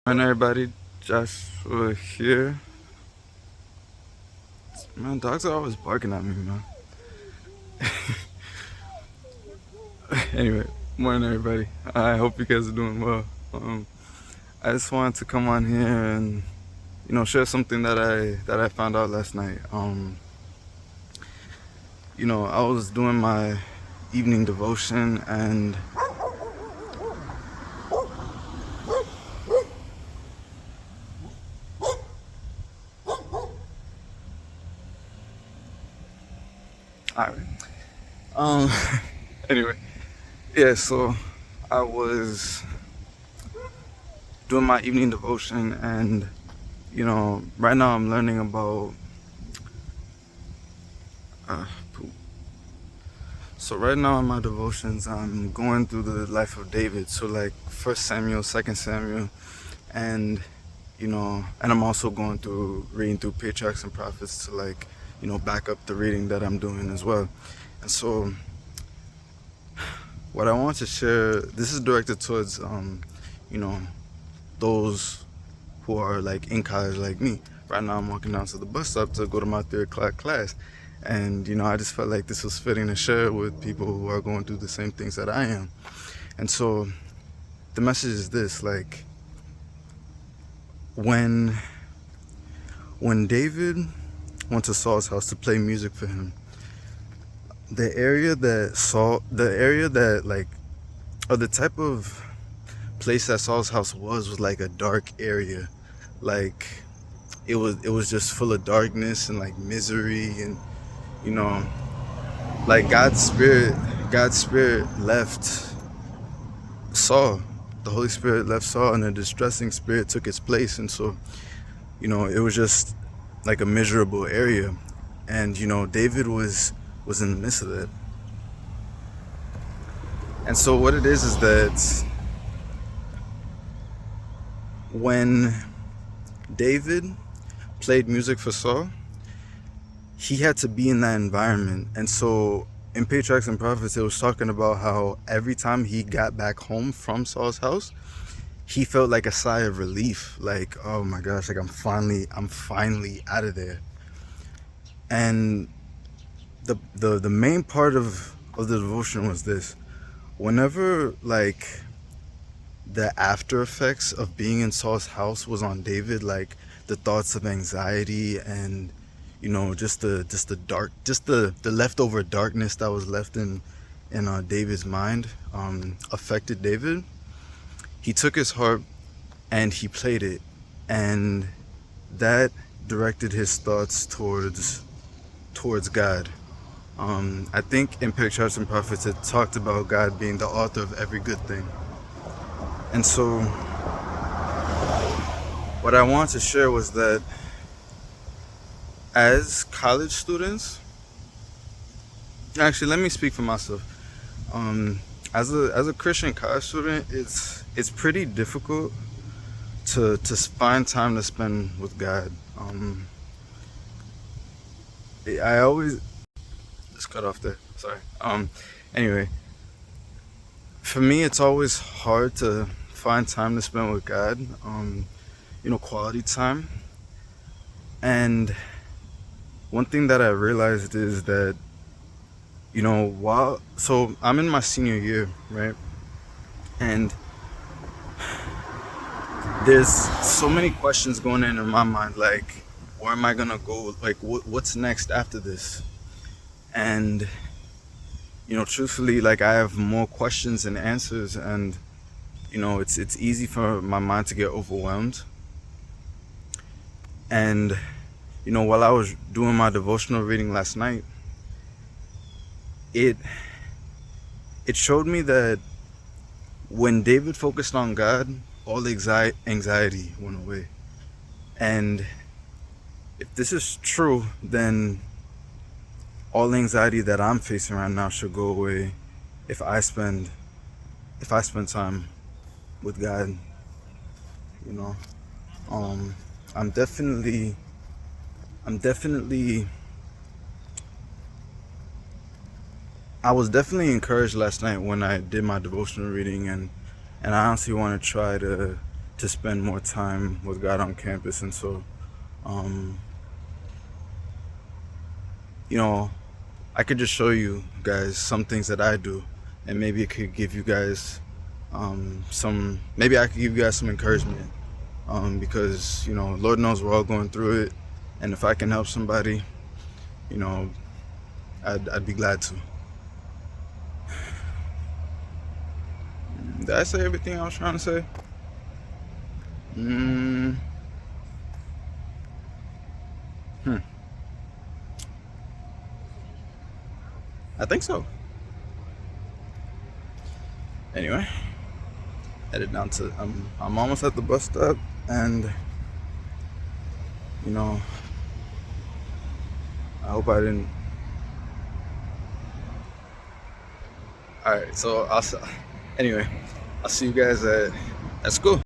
And everybody, Joshua here. Man, dogs are always barking at me, man. Anyway, morning everybody. I hope you guys are doing well. I just wanted to come on here and share something that I found out last night. I was doing my evening devotion and all right. Um, anyway, yeah. So I was doing my evening devotion and right now I'm learning about poop. So right now in my devotions, I'm going through the life of David. So like First Samuel, Second Samuel, and and I'm also going through reading through Patriarchs and Prophets to back up the reading that I'm doing as well. And so what I want to share, this is directed towards you know, those who are like in college like me. Right now I'm walking down to the bus stop to go to my third class. And I just felt like this was fitting to share with people who are going through the same things that I am. And so the message is this: like when David went to Saul's house to play music for him, the area that like, or the type of place that Saul's house was like a dark area. Like it was just full of darkness and like misery, and you know like God's spirit left Saul. The Holy Spirit left Saul and a distressing spirit took its place. And so it was just like a miserable area. And David was in the midst of that. And so what it is that when David played music for Saul, he had to be in that environment. And so in Patriarchs and Prophets, it was talking about how every time he got back home from Saul's house, he felt like a sigh of relief, like, oh my gosh, like I'm finally out of there. And the main part of the devotion was this: whenever like the after effects of being in Saul's house was on David, like the thoughts of anxiety and just the leftover darkness that was left in David's mind, affected David. He took his harp and he played it, and that directed his thoughts towards God. I think in Patriarchs and Prophets it talked about God being the author of every good thing. And so what I want to share was that as college students, actually let me speak for myself. As a Christian college student, it's pretty difficult to find time to spend with God. I always just cut off there. Sorry. Anyway, for me, it's always hard to find time to spend with God. Quality time. And one thing that I realized is that so I'm in my senior year, right? And there's so many questions going in my mind, like, where am I gonna go? Like, what's next after this? And truthfully, like, I have more questions than answers, and it's easy for my mind to get overwhelmed. And while I was doing my devotional reading last night, it showed me that when David focused on God, all the anxiety went away. And if this is true, then all anxiety that I'm facing right now should go away if I spend time with God. Um, I'm definitely I was definitely encouraged last night when I did my devotional reading, and I honestly want to try to to spend more time with God on campus. And so, um, you know, I could just show you guys some things that I do, and maybe it could give you guys maybe I could give you guys some encouragement, because, Lord knows we're all going through it. And if I can help somebody, you know, I'd be glad to. Did I say everything I was trying to say? Mm, hmm. I think so. Anyway, headed down to I'm almost at the bus stop, and you know, I hope I didn't. All right, so anyway, I'll see you guys at school.